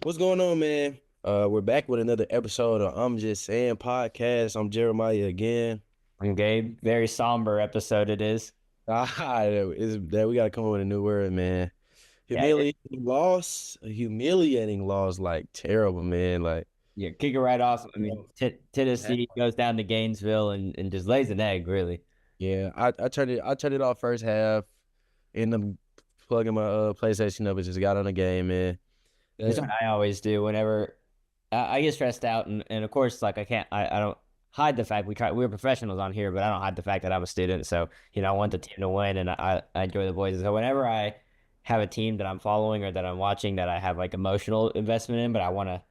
What's going on, man? We're back with another episode of I'm Just Saying podcast. I'm Jeremiah again. I'm Gabe. Very somber episode it is. We gotta come up with a new word, man. Yeah, Humiliating loss, like terrible, man. Like, yeah. Kick it right off. I mean, half- Tennessee goes down to Gainesville and just lays an egg, really. yeah, I turned it off first half, ended up plugging my PlayStation up and just got on the game, man. That's Uh, what I always do whenever I get stressed out, and of course, like I don't hide the fact we're professionals on here, but I don't hide the fact that I'm a student. So I want the team to win, and I enjoy the boys. So whenever I have a team that I'm following or that I'm watching that I have like emotional investment in, but I want to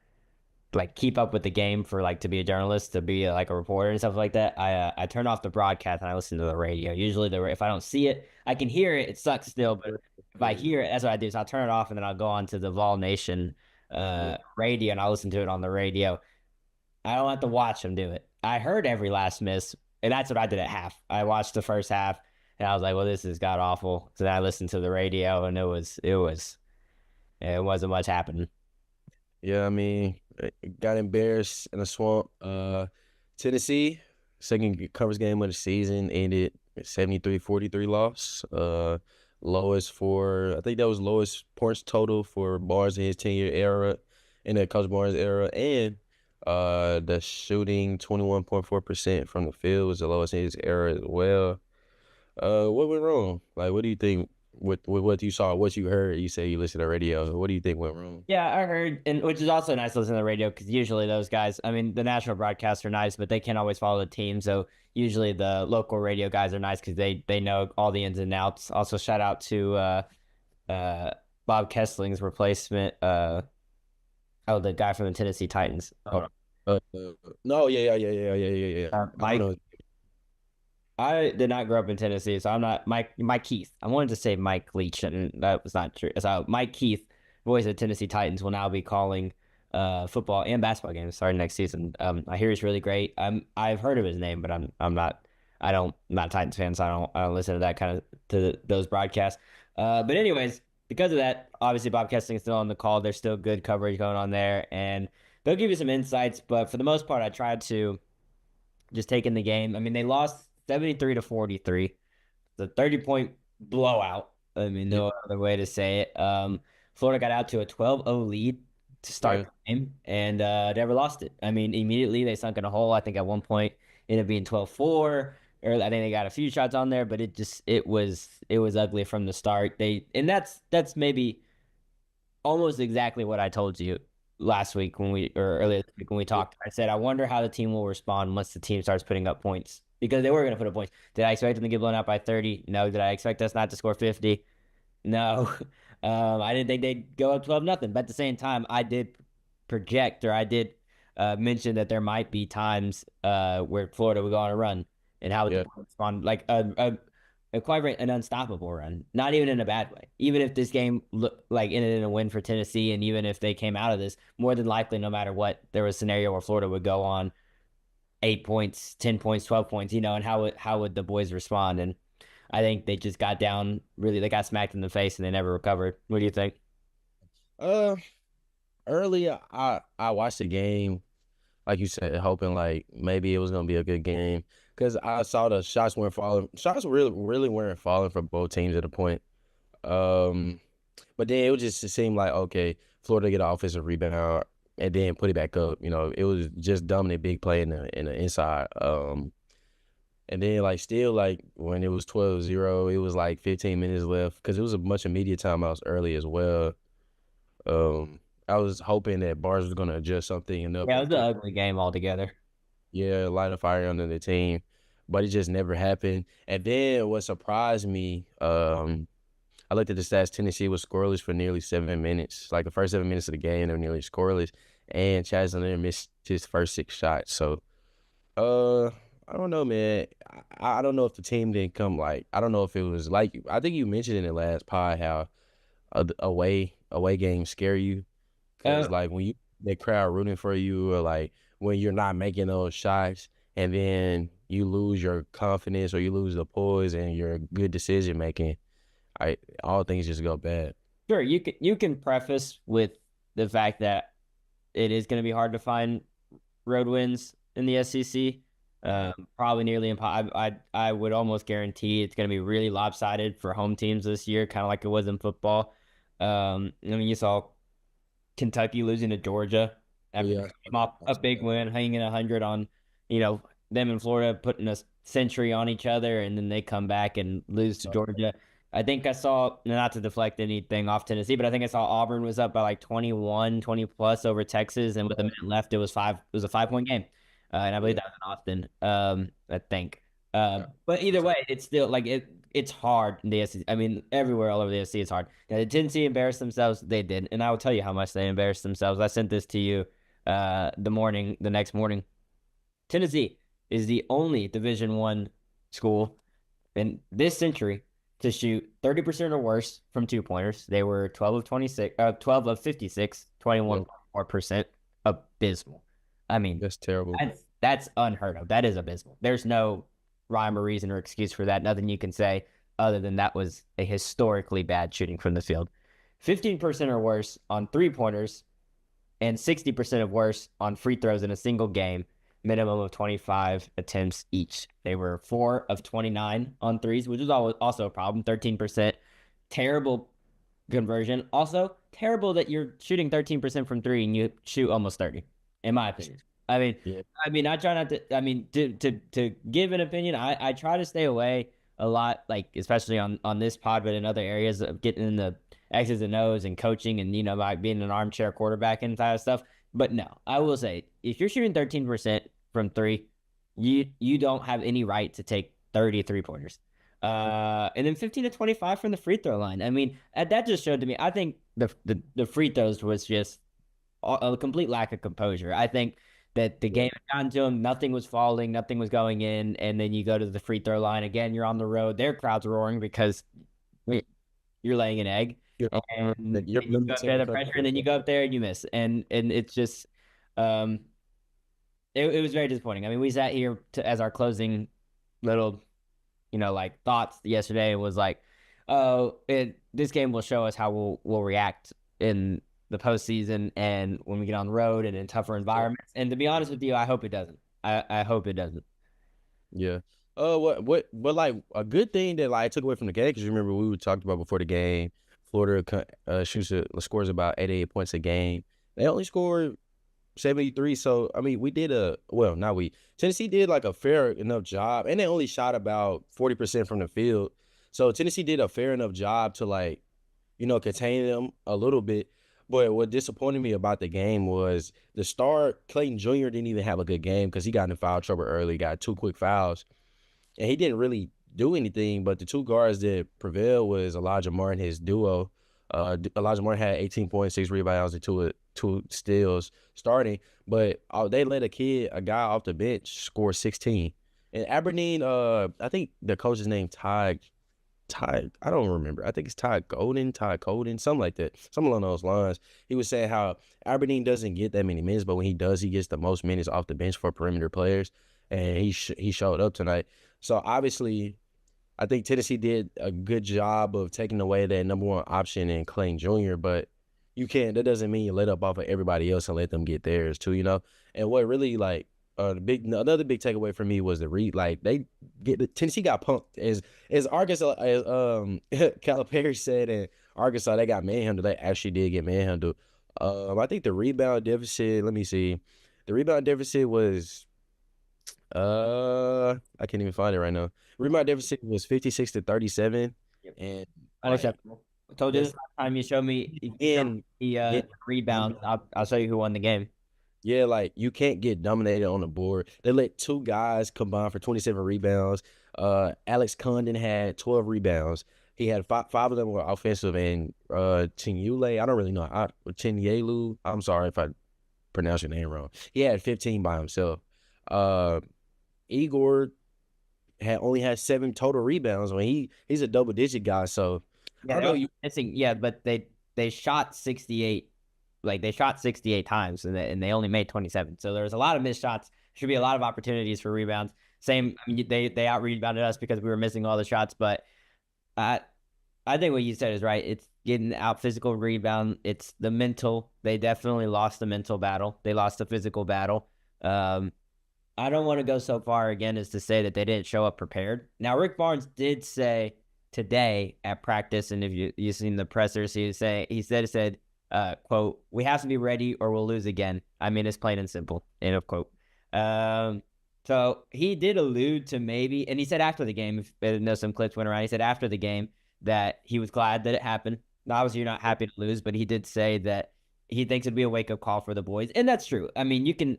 like keep up with the game for like to be a journalist, to be like a reporter and stuff like that, I turn off the broadcast and I listen to the radio. Usually, if I don't see it, I can hear it. It sucks still, but if I hear it, that's what I do. So I'll turn it off and then I'll go on to the Vol Nation yeah, radio and I'll listen to it on the radio. I don't have to watch them do it. I heard every last miss, and that's what I did at half. I watched the first half and I was like, well, this is god awful. So then I listened to the radio and it wasn't much happening. yeah. I mean, got embarrassed in a swamp. Tennessee, second coverage game of the season, ended 73-43 loss. I think that was lowest points total for Barnes in his 10-year era, in the Coach Barnes era, and the shooting 21.4% from the field was the lowest in his era as well. What went wrong? Like, what do you think with what you saw, what you heard? You say you listened to the radio. What do you think went wrong? Yeah, I heard, and which is also nice to listen to the radio because usually those guys, I mean, the national broadcasts are nice, but they can't always follow the team. So usually the local radio guys are nice because they know all the ins and outs. Also, shout out to uh, Bob Kessling's replacement. The guy from the Tennessee Titans. Hold on, No, yeah. I don't Mike. know. I did not grow up in Tennessee, so I'm not Mike Keith. I wanted to say Mike Leach, and that was not true. So Mike Keith, voice of Tennessee Titans, will now be calling football and basketball games starting next season. I hear he's really great. I've heard of his name, but I'm not I'm not a Titans fan, so I don't listen to that kind of to those broadcasts. But anyways, because of that, obviously Bob Kessling is still on the call. There's still good coverage going on there, and they'll give you some insights. But for the most part, I tried to just taking the game. I mean, they lost 73 to 43. The 30-point blowout. I mean, Yeah, no other way to say it. Florida got out to a 12-0 lead to start yeah, the game and never lost it. I mean, immediately they sunk in a hole. I think at one point it ended up being 12-4. Or I think they got a few shots on there, but it was ugly from the start. That's maybe almost exactly what I told you last week or earlier this week when we yeah. talked. I said I wonder how the team will respond once the team starts putting up points because they were going to put up points. Did I expect them to get blown out by 30? No. Did I expect us not to score 50? No. I didn't think they'd go up 12-0. But at the same time, I did project or I did mention that there might be times where Florida would go on a run and how would the Yeah. boys respond like quite an unstoppable run, not even in a bad way. Even if this game looked like ended in a win for Tennessee, and even if they came out of this, more than likely, no matter what, there was a scenario where Florida would go on 8 points, 10 points, 12 points, and how would the boys respond? And I think they just got down. Really, they got smacked in the face, and they never recovered. What do you think? Uh, Earlier, I watched the game, like you said, hoping like maybe it was gonna be a good game because I saw the shots weren't falling. Shots really weren't falling for both teams at a point. Um, but then it seemed like okay, Florida get an offensive rebound and then put it back up. It was just dominant big play in the inside. And then like still like when it was 12-0, it was like 15 minutes left because it was a bunch of media timeouts early as well. Um, I was hoping that Barnes was gonna adjust something enough Yeah, it and was an put ugly game altogether. light a fire under the team, but it just never happened. And then what surprised me, I looked at the stats. Tennessee was scoreless for nearly 7 minutes. Like the first 7 minutes of the game, they were nearly scoreless, and Chancellor missed his first six shots. So, uh, I don't know, man. I don't know if the team didn't come. Like, I don't know if it was like I think you mentioned in the last pod how away games scare you Uh, because like when you the crowd rooting for you or like when you're not making those shots and then you lose your confidence or you lose the poise and your good decision making. I all things just go bad. Sure, you can preface with the fact that it is going to be hard to find road wins in the SEC. Probably nearly impossible. I would almost guarantee it's going to be really lopsided for home teams this year, kind of like it was in football. I mean, you saw Kentucky losing to Georgia after Yeah. came off a big win, hanging 100 on, you know, them in Florida putting a century on each other, and then they come back and lose to Georgia. I think I saw, not to deflect anything off Tennessee, but I think I saw Auburn was up by like 21, 20 plus over Texas, and with a minute left, it was a 5 point game. And I believe Yeah. that was in Austin, I think. But either way, it's still like it's hard in the SEC. I mean, everywhere all over the SEC is hard. Now, did Tennessee embarrass themselves? They did, and I will tell you how much they embarrassed themselves. I sent this to you the next morning. Tennessee is the only Division I school in this century to shoot 30% or worse from 2 pointers. They were 12 of 26, 12 of 56, Yep. 21.4%. Abysmal. I mean, That's terrible. that's unheard of. That is abysmal. There's no rhyme or reason or excuse for that. Nothing you can say other than that was a historically bad shooting from the field. 15% or worse on 3 pointers and 60% of worse on free throws in a single game, minimum of 25 attempts each. They were 4 of 29 on threes, which is also a problem, 13%. Terrible conversion. Also, terrible that you're shooting 13% from three and you shoot almost 30, in my opinion. I mean, Yeah. I try not to. I mean, to give an opinion, I try to stay away a lot, like especially on this pod, but in other areas of getting in the X's and O's and coaching and like being an armchair quarterback and kind of stuff. But no, I will say if you're shooting 13% from three, you don't have any right to take 33 pointers. And then 15 to 25 from the free throw line. I mean, that just showed to me. I think the free throws was just a complete lack of composure. I think that the game had gotten to him, nothing was falling, nothing was going in, and then you go to the free throw line again. You're on the road, their crowd's roaring because you're laying an egg, You're, and you're you go up there the pressure, and then you go up there and you miss, and it's just um it was very disappointing. I mean, we sat here as our closing little like thoughts yesterday. It was like, oh, this game will show us how we'll react in the postseason and when we get on the road and in tougher environments. And to be honest with you, I hope it doesn't. I hope it doesn't. Yeah. But like a good thing that like I took away from the game because remember we talked about before the game, Florida scores about 88 points a game. They only scored 73. So I mean, we did not we. Tennessee did like a fair enough job, and they only shot about 40% from the field. So Tennessee did a fair enough job to like, contain them a little bit. But what disappointed me about the game was the start. Clayton Jr. didn't even have a good game because he got into foul trouble early, got 2 quick fouls, and he didn't really do anything. But the two guards that prevailed was Elijah Martin, his duo. Elijah Martin had 18.6 rebounds and two steals starting, but they let a guy off the bench, score 16. And Aberdeen, I think the coach's name Ty, I don't remember. I think it's Ty Colden, something like that, something along those lines. He was saying how Aberdeen doesn't get that many minutes, but when he does, he gets the most minutes off the bench for perimeter players, and he showed up tonight. So obviously, I think Tennessee did a good job of taking away that number one option in Clayton Jr., but you can't. That doesn't mean you let up off of everybody else and let them get theirs too. And what really like another big takeaway for me was the read. Like Tennessee got punked as Arkansas Calipari said in Arkansas they got manhandled. They actually did get manhandled. I think the rebound deficit. Let me see. The rebound deficit was I can't even find it right now. Rebound deficit was 56 to 37, Yep. and like Unacceptable. I told you this that's last time you showed me in the yeah, rebounds. I'll show you who won the game. yeah, like you can't get dominated on the board. They let two guys combine for 27 rebounds. Alex Condon had 12 rebounds. He had five of them were offensive, and Tinyule, I don't really know. Tinyelu, I'm sorry if I pronounce your name wrong. He had 15 by himself. Uh, Igor had only had 7 total rebounds when he's a double digit guy. So I Yeah, don't they know. were missing. Yeah, but they shot 68. Like they shot 68 times and they only made 27. So there was a lot of missed shots. Should be a lot of opportunities for rebounds. Same. I mean, they out rebounded us because we were missing all the shots, but uh, I think what you said is right. It's getting out physical rebound. It's the mental. They definitely lost the mental battle. They lost the physical battle. Um, I don't want to go so far again as to say that they didn't show up prepared. Now, Rick Barnes did say today at practice, and if you seen the pressers, he said, quote, "We have to be ready or we'll lose again." I mean, it's plain and simple. End of quote. Um, so he did allude to maybe, and he said after the game, if I know some clips went around, he said after the game that he was glad that it happened. Obviously, you're not happy to lose, but he did say that he thinks it'd be a wake up call for the boys, and that's true. I mean, you can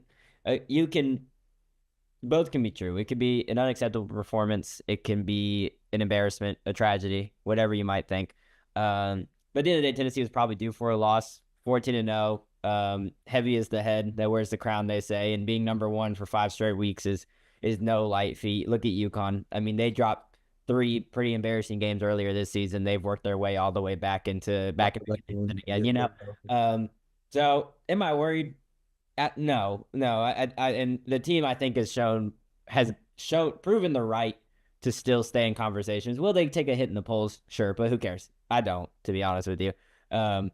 both can be true. It could be an unacceptable performance. It can be an embarrassment, a tragedy, whatever you might think. But at the end of the day, Tennessee was probably due for a loss. 14-0. Heavy is the head that wears the crown, they say. And being number one for 5 straight weeks is no light feat. Look at UConn. I mean, they dropped 3 pretty embarrassing games earlier this season. They've worked their way all the way back into again. So am I worried? No. And the team I think has proven the right to still stay in conversations. Will they take a hit in the polls? Sure, but who cares? I don't, to be honest with you. Um,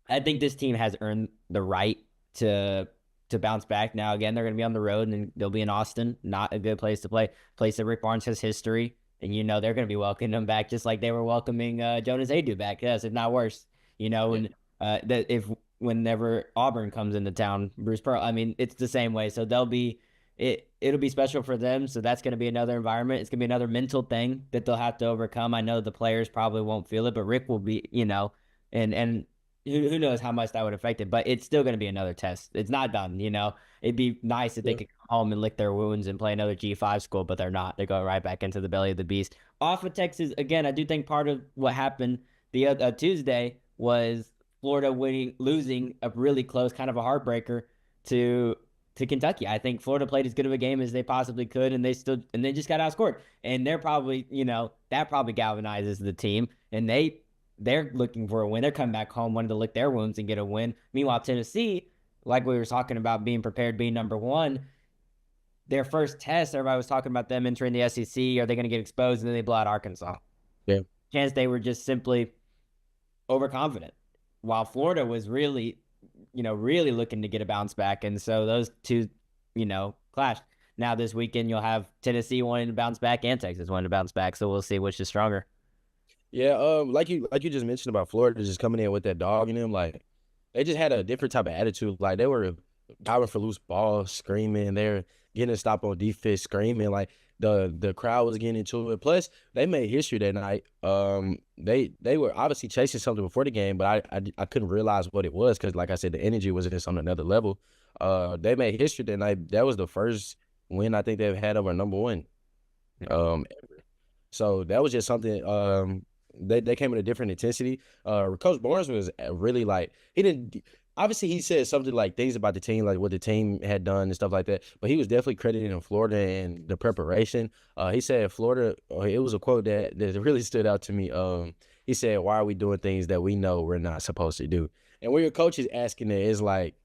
I think this team has earned the right to to bounce back. Now again, they're going to be on the road and they'll be in Austin, not a good place to play. Place that Rick Barnes has history, and they're going to be welcoming them back just like they were welcoming Jonas Adu back. Yes, if not worse. And that if whenever Auburn comes into town, Bruce Pearl. I mean, it's the same way. So it'll be special for them. So that's going to be another environment. It's going to be another mental thing that they'll have to overcome. I know the players probably won't feel it, but Rick will be, and who knows how much that would affect it, but it's still going to be another test. It's not done. It'd be nice if they could come home and lick their wounds and play another G5 school, but they're not. They're going right back into the belly of the beast. Off of Texas, again, I do think part of what happened the Tuesday was Florida losing a really close, kind of a heartbreaker to Kentucky. I think Florida played as good of a game as they possibly could, and they just got outscored. And they're probably, that probably galvanizes the team, and they're looking for a win. They're coming back home wanting to lick their wounds and get a win. Meanwhile, Tennessee, like we were talking about being prepared, being number one, their first test, everybody was talking about them entering the SEC. Are they going to get exposed? And then they blow out Arkansas. Yeah. Chance they were just simply overconfident, while Florida was really, really looking to get a bounce back. And so those two, clashed. Now this weekend you'll have Tennessee wanting to bounce back and Texas wanting to bounce back. So we'll see which is stronger. Yeah, like you just mentioned about Florida just coming in with that dog in them, like they just had a different type of attitude. Like they were diving for loose balls, screaming. They're getting a stop on defense, screaming. Like the crowd was getting into it. Plus, they made history that night. They were obviously chasing something before the game, but I couldn't realize what it was because, like I said, the energy was just on another level. They made history that night. That was the first win I think they've had over number one. So that was just something. They came in a different intensity. Coach Barnes was really like he didn't. Obviously, he said something like things about the team, like what the team had done and stuff like that. But he was definitely crediting Florida and the preparation. He said Florida. It was a quote that really stood out to me. He said, "Why are we doing things that we know we're not supposed to do?" And when your coach is asking it, it's like,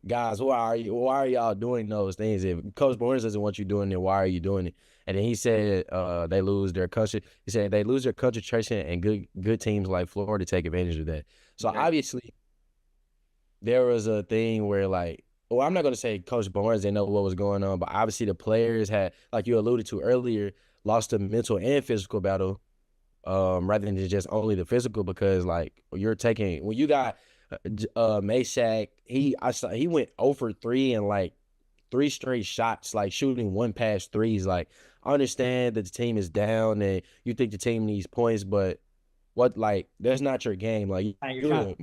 guys, why are y'all doing those things? If Coach Barnes doesn't want you doing it, why are you doing it? And then he said they lose their country. He said they lose their concentration, and good teams like Florida take advantage of that. So obviously there was a thing where well, I'm not gonna say Coach Barnes didn't know what was going on, but obviously the players had, like you alluded to earlier, lost the mental and physical battle, rather than just only the physical, because like you're taking when you got Meshack, he went 0 for 3 and like 3 straight shots, like shooting one past threes. Like I understand that the team is down and you think the team needs points, but that's not your game. Like you're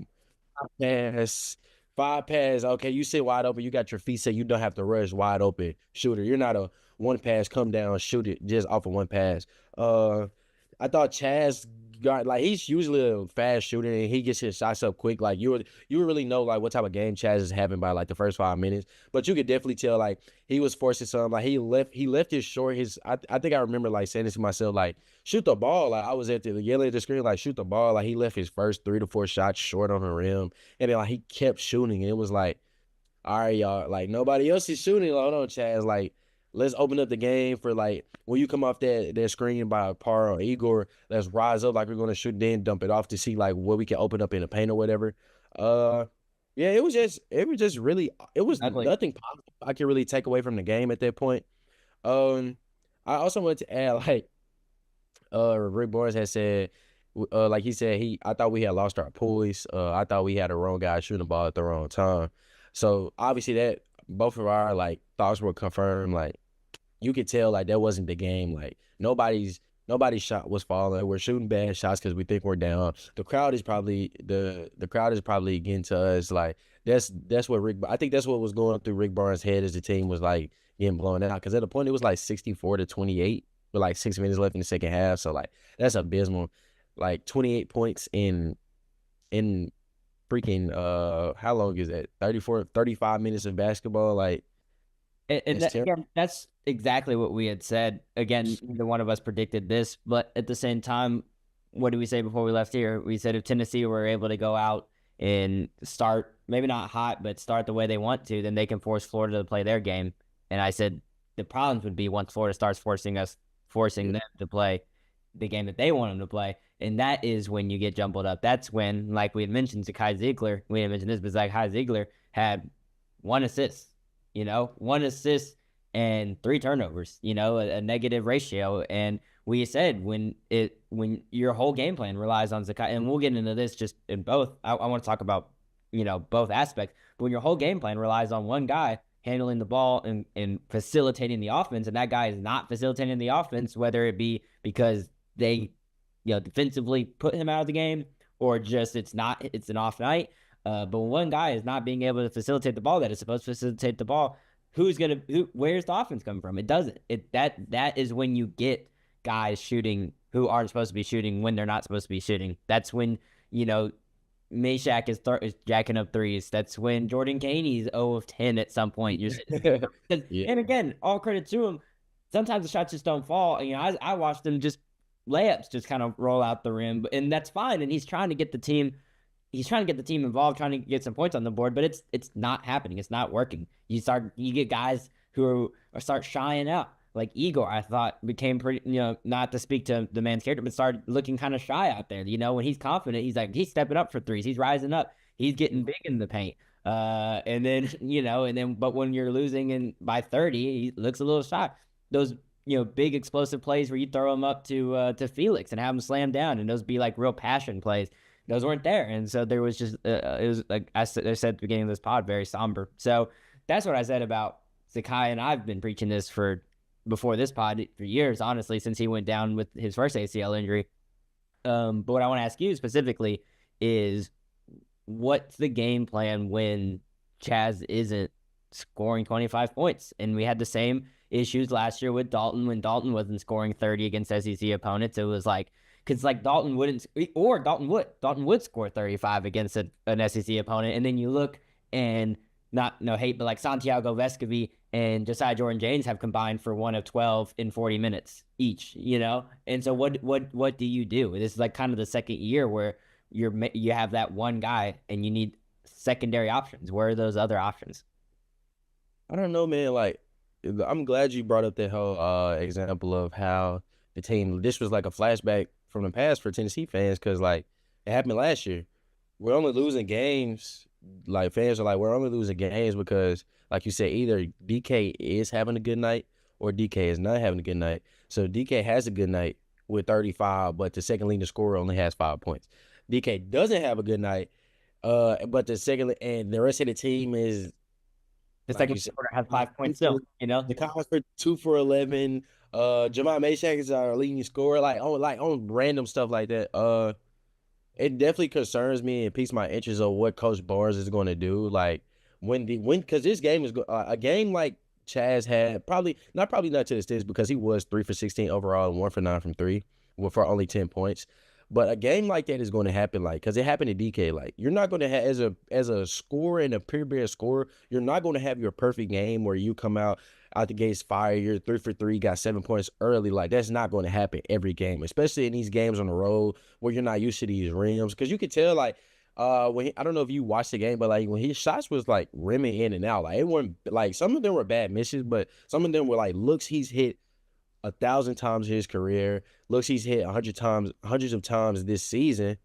pass, 5 pass. Okay, you sit wide open. You got your feet set. You don't have to rush wide open shooter. You're not a one pass come down shoot it just off of one pass. I thought Chaz got he's usually a fast shooter and he gets his shots up quick. Like you would really know like what type of game Chaz is having by like the first 5 minutes. But you could definitely tell like he was forcing something. Like he left his short. I think I remember like saying this to myself like shoot the ball. Like I was yelling at the screen like shoot the ball. Like he left his first 3 to 4 shots short on the rim, and then like he kept shooting. And it was like, all right, y'all. Like nobody else is shooting. Like, hold on, Chaz. Like let's open up the game for like when you come off that screen by Par or Igor, let's rise up like we're gonna shoot, then dump it off to see like what we can open up in the paint or whatever. Uh, yeah, it was just really it was Exactly. nothing positive I could really take away from the game at that point. Um, I also wanted to add like Rick Barnes had said, like he said, I thought we had lost our poise. I thought we had the wrong guy shooting the ball at the wrong time. So obviously that both of our like thoughts were confirmed. Like you could tell like that wasn't the game. Like nobody's shot was falling. We're shooting bad shots because we think we're down. The crowd is probably getting to us. Like that's what I think that's what was going through Rick Barnes' head as the team was like getting blown out. Because at the point it was like 64-28 with like 6 minutes left in the second half. So like that's abysmal. Like 28 points in freaking how long is that? 34, 35 minutes of basketball. Like And it's that, terrible. again, that's exactly what we had said. Again, neither one of us predicted this, but at the same time, what did we say before we left here? We said if Tennessee were able to go out and start, maybe not hot, but start the way they want to, then they can force Florida to play their game. And I said the problems would be once Florida starts forcing them to play the game that they want them to play. And that is when you get jumbled up. That's when, like we had mentioned, Zakai Ziegler, we didn't mention this, but Zakai Ziegler had one assist, one assist and 3 turnovers, a negative ratio. And we said when your whole game plan relies on Zakai, and we'll get into this just in both. I want to talk about, both aspects. But when your whole game plan relies on one guy handling the ball and facilitating the offense, and that guy is not facilitating the offense, whether it be because they, defensively put him out of the game or just it's an off night. But when one guy is not being able to facilitate the ball that is supposed to facilitate the ball, where's the offense coming from? It doesn't. That is when you get guys shooting who aren't supposed to be shooting when they're not supposed to be shooting. That's when, Meshack is jacking up threes. That's when Jordan Caney's 0 of 10 at some point. Yeah. And again, all credit to him. Sometimes the shots just don't fall. I watched him just layups just kind of roll out the rim, and that's fine. And he's trying to get the team involved, trying to get some points on the board, but it's not happening. It's not working. You get guys who start shying out. Like Igor, I thought became pretty, not to speak to the man's character, but started looking kind of shy out there. When he's confident, he's stepping up for threes. He's rising up. He's getting big in the paint. And then, but when you're losing by 30, he looks a little shy. Those, big explosive plays where you throw him up to Felix and have him slam down, and those be like real passion plays. Those weren't there, and so there was just it was like I said at the beginning of this pod, very somber. So that's what I said about Zakai, and I've been preaching this before this pod for years, honestly, since he went down with his first ACL injury. But what I want to ask you specifically is, what's the game plan when Chaz isn't scoring 25 points? And we had the same issues last year with Dalton when Dalton wasn't scoring 30 against SEC opponents. It was like, because like Dalton would score 35 against an SEC opponent, and then you look and not no hate, but like Santiago Vescovi and Josiah Jordan James have combined for 1 of 12 in 40 minutes each, And so what do you do? This is like kind of the second year where you have that one guy and you need secondary options. Where are those other options? I don't know, man. Like, I'm glad you brought up that whole example of how the team. This was like a flashback from the past for Tennessee fans because like it happened last year. We're only losing games. Like fans are like, we're only losing games because, like you said, either DK is having a good night or DK is not having a good night. So DK has a good night with 35, but the second leading scorer only has 5 points. DK doesn't have a good night, but and the rest of the team is The like second you said, quarter has 5 points for still, the Cowboys for 2 for 11. Jamal Meshack is our leading scorer, like on random stuff like that. It definitely concerns me and piques my interest of what Coach Barnes is going to do. Like because this game is a game like Chaz had probably not to the stage because he was 3 for 16 overall and 1 for 9 from three, for only 10 points. But a game like that is going to happen, like because it happened to DK. Like you're not going to have as a scorer and a premier scorer, you're not going to have your perfect game where you come out the gates fire. You're 3 for 3, got 7 points early. Like that's not going to happen every game, especially in these games on the road where you're not used to these rims. Because you could tell, like when I don't know if you watched the game, but like when his shots was like rimming in and out, like it weren't like some of them were bad misses, but some of them were like looks he's hit 1,000 times in his career, looks he's hit 100 times, hundreds of times this season.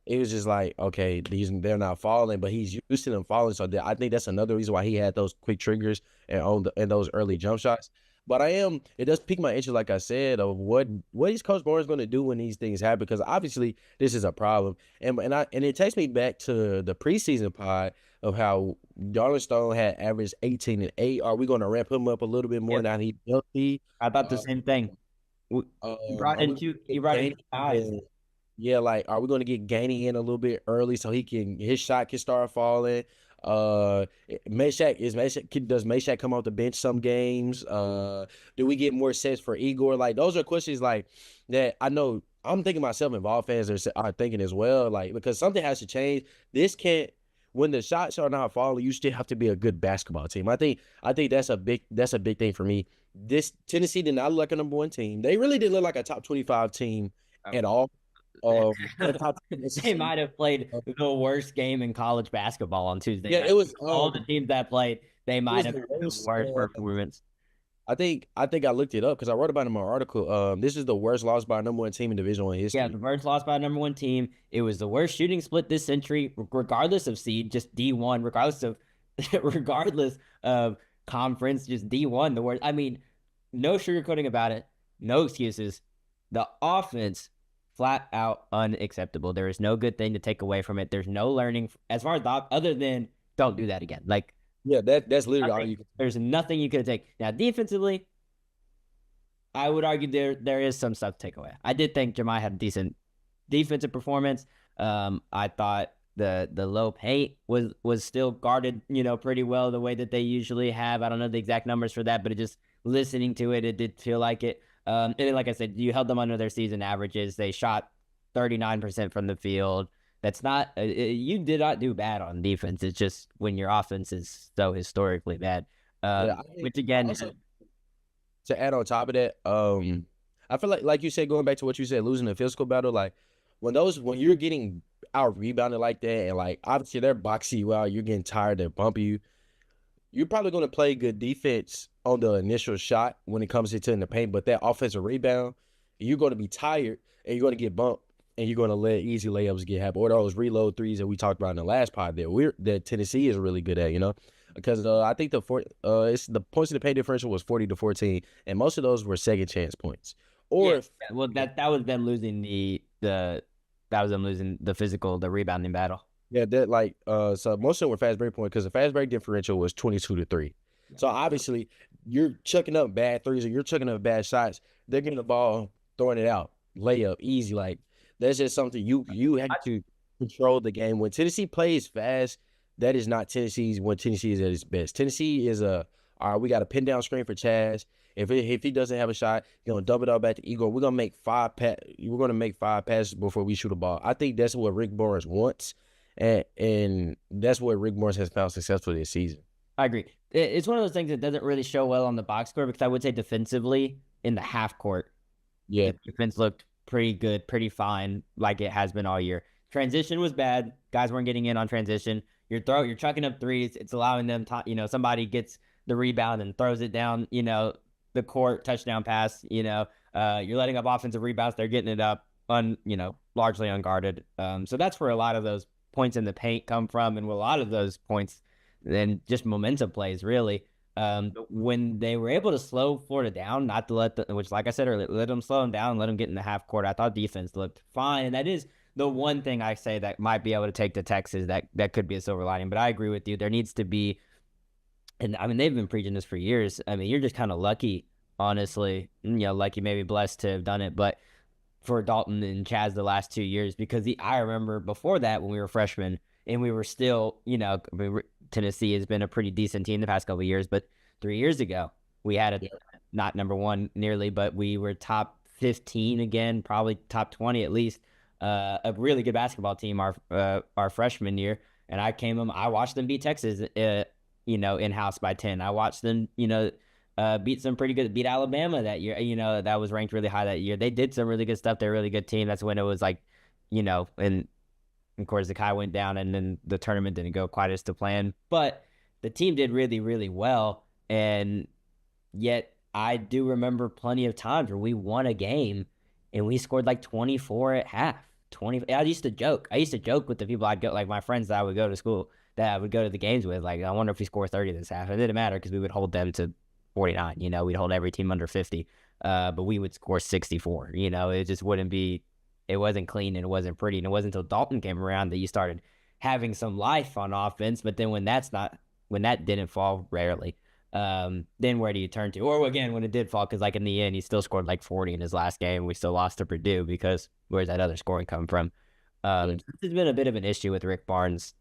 It was just like, okay, they're not falling, but he's used to them falling. So I think that's another reason why he had those quick triggers and those early jump shots. But it does pique my interest, like I said, of what is Coach Barnes going to do when these things happen? Because obviously this is a problem, and it takes me back to the preseason pod of how Darren Stone had averaged 18-8. Are we going to ramp him up a little bit more Yep. now he's healthy? I thought the Uh, same thing. You brought are in we two. gonna You get brought in two guys. Gainey? Yeah, like, are we going to get Gainey in a little bit early so his shot can start falling? Does Meshack come off the bench some games? Do we get more sets for Igor? Like, those are questions like that. I know I'm thinking myself and Vol fans are thinking as well. Like, because something has to change. This can't. When the shots are not falling, you still have to be a good basketball team. I think that's a big thing for me. This Tennessee did not look like a number one team. They really didn't look like a top 25 team at all. Or top 10 They SEC. might have played the worst game in college basketball on Tuesday Yeah, night. it was All the teams that played, they it might was have the had the worst. worst performance. I think I looked it up because I wrote about it in my article. This is the worst loss by a number one team in Division One Yeah, history. the Birds lost by a number one team. It was the worst shooting split this century, regardless of seed, just D1, regardless of regardless of conference, just D1. The worst. I mean, no sugarcoating about it. No excuses. The offense, flat out unacceptable. There is no good thing to take away from it. There's no learning as far as other than don't do that again. Like Yeah, that's literally all nothing. you can. There's nothing you could take. Now defensively, I would argue there is some stuff to take away. I did think Jemai had a decent defensive performance. I thought the low paint was still guarded, pretty well the way that they usually have. I don't know the exact numbers for that, but it just listening to it, it did feel like it. And then, like I said, you held them under their season averages. They shot 39% from the field. That's not you did not do bad on defense. It's just when your offense is so historically bad. Yeah, Which again, also to add on top of that, I feel like you said, going back to what you said, losing the physical battle, like when you're getting out rebounded like that, and like obviously they're boxing you out, you're getting tired, they're bumping you. You're probably going to play good defense on the initial shot when it comes to in the paint, but that offensive rebound, you're going to be tired and you're going to get bumped and you're going to let easy layups get happen, or those reload threes that we talked about in the last pod that Tennessee is really good at, because I think it's the points in the paint differential was 40-14, and most of those were second chance points. yeah. Or Well, that was them losing the physical, the rebounding battle. Yeah, that like so most of them were fast break point because the fast break differential was 22-3. Yeah. So obviously you're chucking up bad threes or you're chucking up bad shots. They're getting the ball, throwing it out, layup, easy. Like that's just something you have to control the game. When Tennessee plays fast, that is not Tennessee's when Tennessee is at its best. Tennessee is all right, we got a pin down screen for Chaz. If he doesn't have a shot, you're gonna dump it all back to Igor. We're gonna make five passes before we shoot a ball. I think that's what Rick Barnes wants. And that's what Rick Morris has found successful this season. I agree. It's one of those things that doesn't really show well on the box score because I would say defensively in the half court, Yeah, the defense looked pretty good, pretty fine, like it has been all year. Transition was bad. Guys weren't getting in on transition. You're chucking up threes. It's allowing them to, somebody gets the rebound and throws it down, the court, touchdown pass, you're letting up offensive rebounds. They're getting it up largely unguarded. So that's where a lot of those points in the paint come from, and a lot of those points then just momentum plays really. When they were able to slow Florida down, not to which like I said earlier, let them slow them down, let them get in the half court. I thought defense looked fine, and that is the one thing I say that might be able to take to Texas that could be a silver lining. But I agree with you. There needs to be, and I mean they've been preaching this for years. I mean you're just kind of lucky, honestly. Like you may be blessed to have done it, but for Dalton and Chaz the last 2 years because I remember before that when we were freshmen and we were still, Tennessee has been a pretty decent team the past couple of years, but 3 years ago we had not number one nearly, but we were top 15 again, probably top 20 at least. A really good basketball team our freshman year, and I watched them beat Texas, in house by 10. I watched them, beat some pretty good, beat Alabama that year. That was ranked really high that year. They did some really good stuff. They're a really good team. That's when it was like, and Of course, the Kai went down, and then the tournament didn't go quite as to plan. But the team did really, really well, and yet I do remember plenty of times where we won a game and we scored like 24 at half. 20. I used to joke. I used to joke with the people I'd go, like my friends that I would go to school, that I would go to the games with. Like, I wonder if we score 30 this half. It didn't matter because we would hold them to 49. We'd hold every team under 50. But we would score 64. It just wouldn't be, it wasn't clean and it wasn't pretty. And it wasn't until Dalton came around that you started having some life on offense. But then when that didn't fall, rarely, then where do you turn to? Or again, when it did fall, because like in the end, he still scored like 40 in his last game. We still lost to Purdue because where's that other scoring come from? Yeah. This has been a bit of an issue with Rick Barnes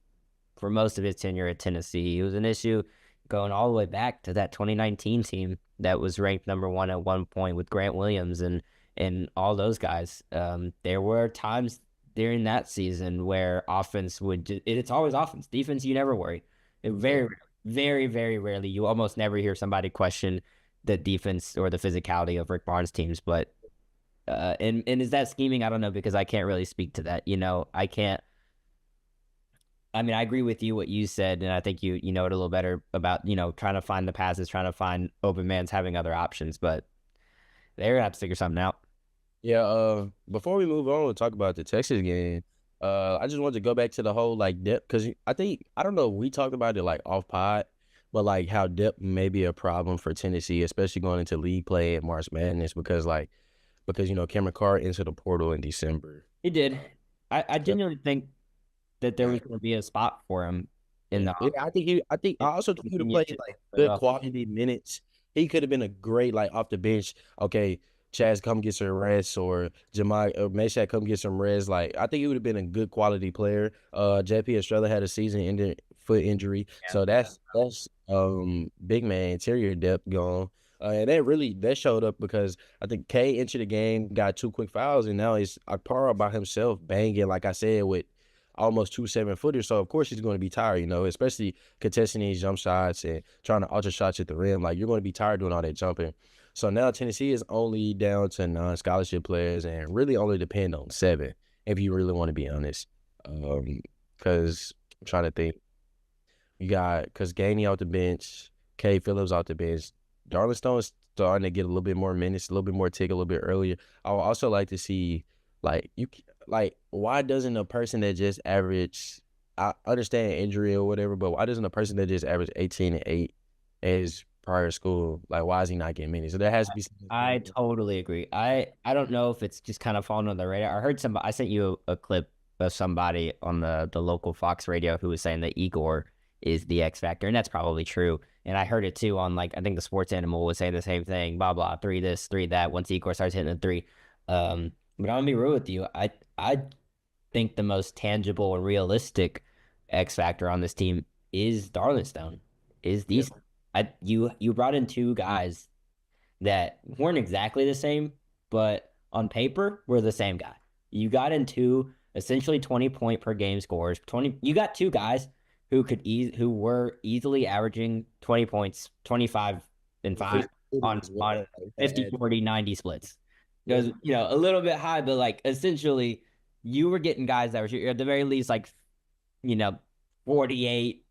for most of his tenure at Tennessee. It was an issue going all the way back to that 2019 team that was ranked number one at one point with Grant Williams and all those guys. There were times during that season where offense it's always offense. Defense, you never worry. Very, very, very rarely. You almost never hear somebody question the defense or the physicality of Rick Barnes teams. But and is that scheming? I don't know, because I can't really speak to that. I can't. I mean, I agree with you what you said, and I think you know it a little better about trying to find the passes, trying to find open mans, having other options. But they're gonna have to figure something out. Yeah, before we move on and talk about the Texas game, I just wanted to go back to the whole like depth because I don't know if we talked about it like off pod, but like how depth may be a problem for Tennessee, especially going into league play and March Madness because Cameron Carr entered the portal in December. He did. I Yeah, genuinely think that there was going to be a spot for him in yeah. the Yeah, I also think he would have played like good quality minutes. He could have been a great like off the bench. Okay, Chaz, come get some rest, or Jamai or Meshack, come get some rest. Like I think he would have been a good quality player. JP Estrella had a season-ending foot injury, so that's big man interior depth gone. And that showed up because I think K entered the game, got 2 quick fouls, and now he's Akpara by himself banging, like I said, with almost 2 7-footers. So of course he's going to be tired, especially contesting these jump shots and trying to ultra shots at the rim. Like you're going to be tired doing all that jumping. So now Tennessee is only down to non-scholarship players and really only depend on 7, if you really want to be honest. Because I'm trying to think. You got because Gainey off the bench, K Phillips off the bench. Darling Stone is starting to get a little bit more minutes, a little bit more tick, a little bit earlier. I would also like to see why doesn't a person that just average, I understand injury or whatever, but why doesn't a person that just average 18 and 8 as prior school, like why is he not getting minutes? So there has to be something I going on. totally agree. I don't know if it's just kind of falling on the radar. I heard somebody. I sent you a clip of somebody on the local Fox radio who was saying that Igor is the X factor, and that's probably true. And I heard it too on like I think the Sports Animal was saying the same thing. Blah blah, three this, three that. Once Igor starts hitting the three, but I'm gonna be real with you. I think the most tangible and realistic X factor on this team is Darlingstone. Is Yeah. these you brought in two guys that weren't exactly the same, but on paper were the same guy. You got in two essentially 20-point per game scores. 20. You got two guys who were easily averaging 20 points, 25 and 5 on As on well, like 50, bad. 40, 90 splits. It Yeah. was, a little bit high, but like essentially you were getting guys that were at the very least like, you know, 48,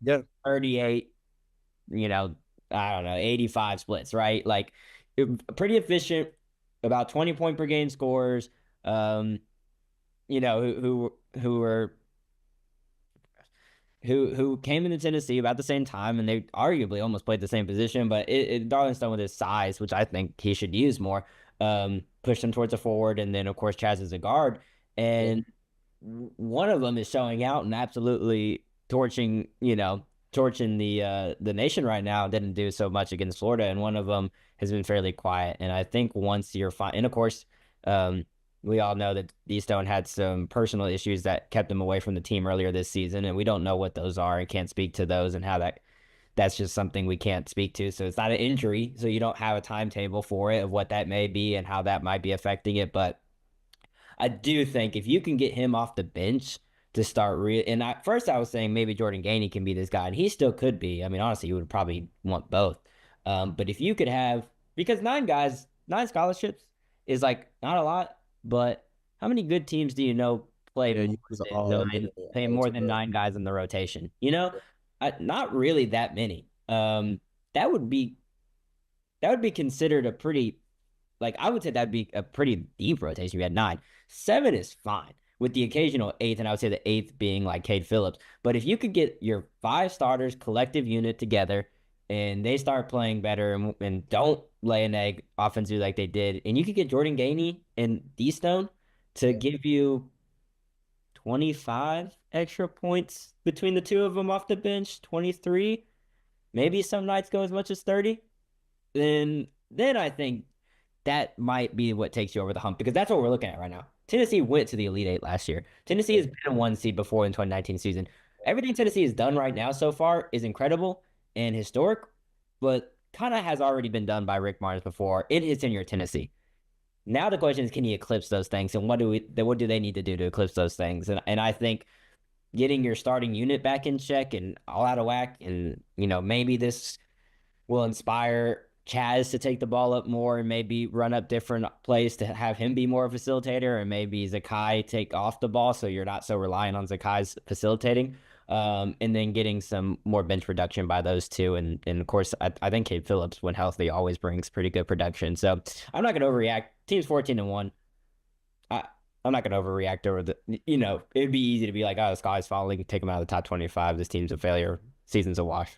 Yeah. 38, I don't know, 85 splits, right? Like pretty efficient, about 20-point per game scores. Um, who were who came into Tennessee about the same time, and they arguably almost played the same position. But Darlington with his size, which I think he should use more, pushed him towards a forward, and then of course Chaz is a guard, Yeah. and one of them is showing out and absolutely torching the nation right now. Didn't do so much against Florida, and one of them has been fairly quiet. And I think once you're fine, and of course, um, we all know that D Stone had some personal issues that kept him away from the team earlier this season, and we don't know what those are and can't speak to those and how that's just something we can't speak to. So it's not an injury, so you don't have a timetable for it of what that may be and how that might be affecting it, but I do think if you can get him off the bench to start and at first I was saying maybe Jordan Gainey can be this guy, and he still could be. I mean, honestly, you would probably want both. But if you could have, because 9 scholarships is like not a lot, but how many good teams do you know play Yeah, more you was than all nine, eliminate playing all more to than the nine guys in the rotation. Not really that many. That would be that would be considered a pretty like I would say that'd be a pretty deep rotation. We had nine. Seven is fine with the occasional eighth, and I would say the eighth being like Cade Phillips. But if you could get your five starters collective unit together and they start playing better and don't lay an egg offensively like they did, and you could get Jordan Gainey and D Stone to yeah. give you 25 extra points between the two of them off the bench, 23, maybe some nights go as much as 30, then I think that might be what takes you over the hump because that's what we're looking at right now. Tennessee went to the Elite Eight last year. Tennessee has been a one seed before in 2019 season. Everything Tennessee has done right now so far is incredible and historic, but kind of has already been done by Rick Barnes before in his tenure at Tennessee. Now the question is, can he eclipse those things, and what do they need to do to eclipse those things? And I think getting your starting unit back in check and all out of whack, and maybe this will inspire Chaz to take the ball up more and maybe run up different plays to have him be more of a facilitator, and maybe Zakai take off the ball so you're not so reliant on Zakai's facilitating. And then getting some more bench production by those two. And of course, I think Cade Phillips, when healthy, always brings pretty good production. So I'm not going to overreact. Team's 14-1. I, I'm not going to overreact over it'd be easy to be like, oh, the sky's falling, take them out of the top 25. This team's a failure. Season's a wash.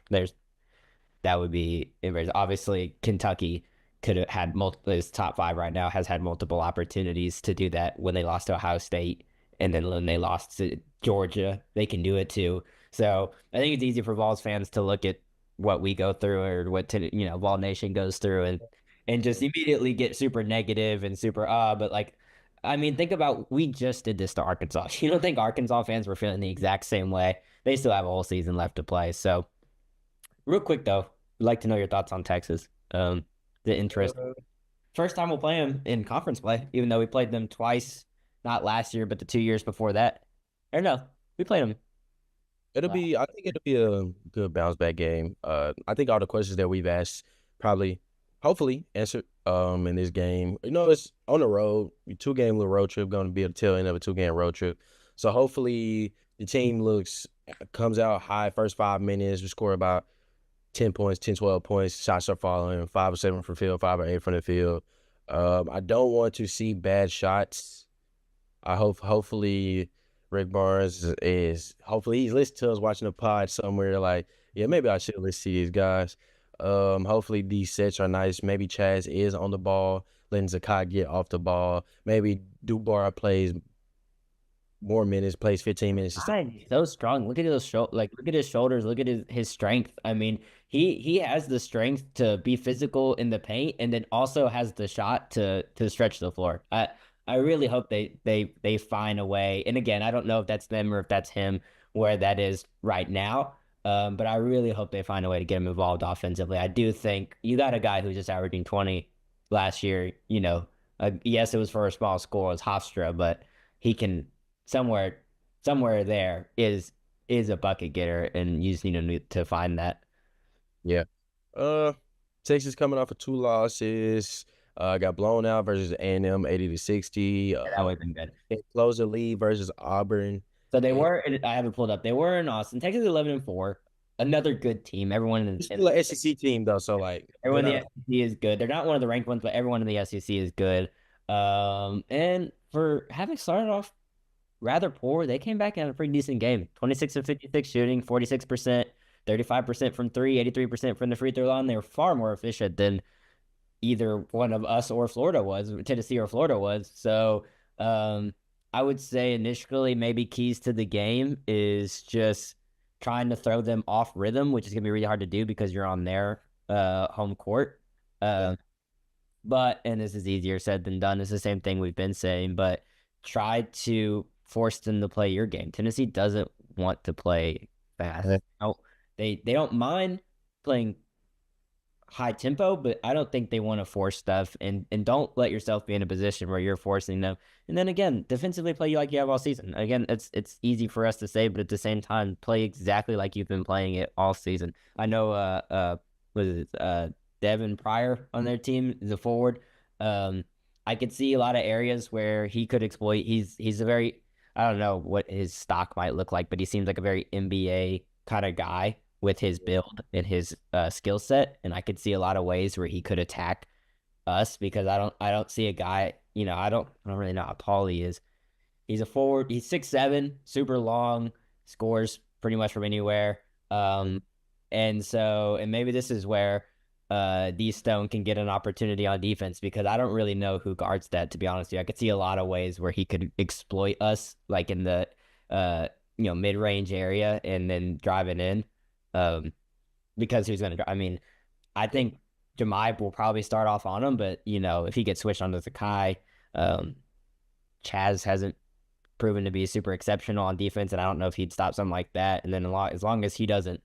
That would be embarrassing. Obviously, Kentucky could have had multiple. His top five right now has had multiple opportunities to do that when they lost to Ohio State, and then when they lost to Georgia, they can do it too. So I think it's easy for Vols fans to look at what we go through or what Vol Nation goes through, and just immediately get super negative and super But like, I mean, think about we just did this to Arkansas. You don't think Arkansas fans were feeling the exact same way? They still have a whole season left to play. So real quick though, I'd like to know your thoughts on Texas. The interest. Uh, First time we'll play them in conference play, even though we played them twice, not last year, but the 2 years before that. Or no, we played them. I think it'll be a good bounce back game. I think all the questions that we've asked probably, hopefully, answered in this game. It's on the road, 2 game little road trip, going to be a tail end of a 2 game road trip. So hopefully the team comes out high first 5 minutes, we score about 10 points, 10, 12 points, shots are falling, 5 or 7 from field, 5 or 8 from the field. I don't want to see bad shots. Hopefully Rick Barnes is hopefully he's listening to us watching the pod somewhere like, yeah, maybe I should listen to these guys. Hopefully these sets are nice. Maybe Chaz is on the ball, letting Zakai get off the ball. Maybe Dubar plays more minutes, plays 15 minutes instead. Fine. So strong. Look at look at his shoulders. Look at his strength. I mean, he has the strength to be physical in the paint, and then also has the shot to stretch the floor. I really hope they find a way. And again, I don't know if that's them or if that's him where that is right now. But I really hope they find a way to get him involved offensively. I do think you got a guy who's just averaging 20 last year. Yes, it was for a small score, it was Hofstra, but he can somewhere there is a bucket getter, and you just need to find that. Yeah. Uh, Texas coming off of 2 losses. Got blown out versus A&M 80-60. Yeah, that would have been good. Close the lead versus Auburn. So they And were. I haven't pulled up. They were in Austin, Texas, 11-4. Another good team. it's still an SEC team though, so like they're Everyone in the not. SEC is good. They're not one of the ranked ones, but everyone in the SEC is good. And for having started off rather poor, they came back in a pretty decent game. 26 of 56 shooting, 46%, 35% from three, 83% from the free throw line. They were far more efficient than either one of us or Florida was, Tennessee or Florida was. So I would say initially maybe keys to the game is just trying to throw them off rhythm, which is going to be really hard to do because you're on their home court. Yeah. And this is easier said than done. It's the same thing we've been saying, but try to force them to play your game. Tennessee doesn't want to play fast. Yeah. No, they don't mind playing high tempo, but I don't think they want to force stuff, and don't let yourself be in a position where you're forcing them. And then again, defensively play you like you have all season. Again, it's easy for us to say, but at the same time, play exactly like you've been playing it all season. I know what is it, Devin Pryor on their team is a forward. I could see a lot of areas where he could exploit. He's a very I don't know what his stock might look like, but he seems like a very NBA kind of guy with his build and his skill set. And I could see a lot of ways where he could attack us because I don't see a guy, I don't really know how tall he is. He's a forward. He's 6'7", super long, scores pretty much from anywhere. And maybe this is where D Stone can get an opportunity on defense because I don't really know who guards that, to be honest with you. I could see a lot of ways where he could exploit us, like in the uh mid range area and then driving in. Um, because he's gonna. I mean, I think Jemai will probably start off on him, but if he gets switched onto Zakai, um, Chaz hasn't proven to be super exceptional on defense, and I don't know if he'd stop something like that. And then as long as he isn't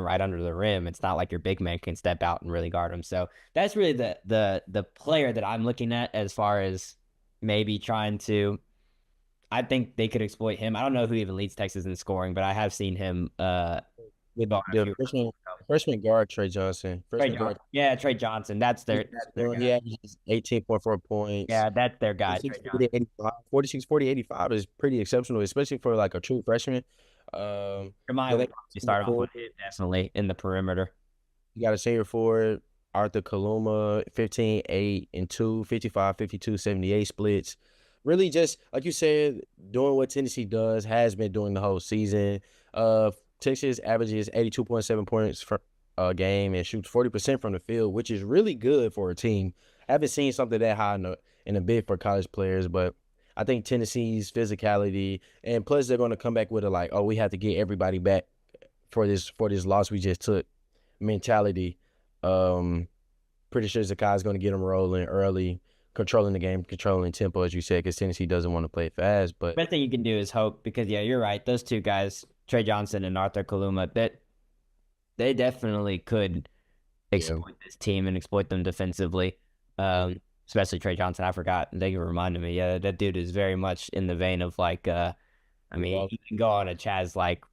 right under the rim, it's not like your big man can step out and really guard him. So that's really the player that I'm looking at as far as maybe trying to. I think they could exploit him. I don't know who even leads Texas in scoring, but I have seen him The, on a the few. freshman guard Trey Johnson, Trey freshman Johnson. guard. Yeah, Trey Johnson. That's their He guy. averages 18.4 points. Yeah, that's their guy, 46, Trey 40, Johnson. 85, 46, 40, 85 is pretty exceptional, especially for like a true freshman. Jemai Then would they probably got start off with him definitely in the perimeter. you got a senior forward, Arthur Kaluma, 15, 8, and 2, 55, 52, 78 splits. Really just, like you said, doing what Tennessee does, has been doing the whole season. Uh, Texas averages 82.7 points for a game and shoots 40% from the field, which is really good for a team. I haven't seen something that high in a bid for college players, but I think Tennessee's physicality and plus they're going to come back with a like, oh, we have to get everybody back for this loss we just took mentality. Um, Pretty sure Zakai's going to get them rolling early, controlling the game, controlling tempo, as you said, because Tennessee doesn't want to play fast. But Best thing you can do is hope because yeah, you're right. Those two guys, Trey Johnson and Arthur Kaluma, that they definitely could yeah, exploit this team and exploit them defensively. Especially Trey Johnson. I forgot. They reminded me. Yeah, that dude is very much in the vein of like I mean, well, he can go on a Chaz like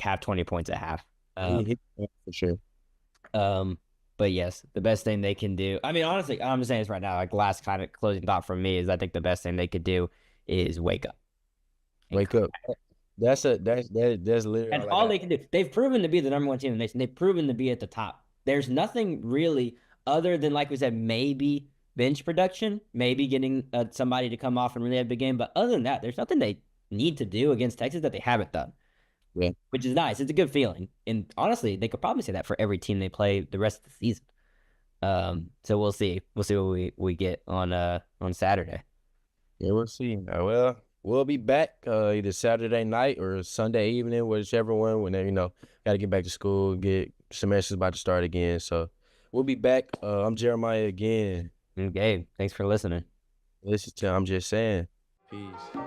half 20 points at half. he, Um he for sure. um but yes, the best thing they can do. I mean, honestly, I'm just saying this right now. Like last kind of closing thought from me is I think the best thing they could do is wake up and Wake up. That's literally That's all I all got. they can do. They've proven to be the number one team in the nation. They've proven to be at the top. There's nothing really other than, like we said, maybe bench production, maybe getting somebody to come off and really have a big game. But other than that, there's nothing they need to do against Texas that they haven't done, Yeah, which is nice. It's a good feeling. And honestly, they could probably say that for every team they play the rest of the season. So we'll see. We'll see what we get on Saturday. yeah, we'll see. Well, we'll be back either Saturday night or Sunday evening, whichever one. Whenever got to get back to school, get semester's about to start again. So we'll be back. I'm Jeremiah again. Okay, thanks for listening. I'm just saying. Peace.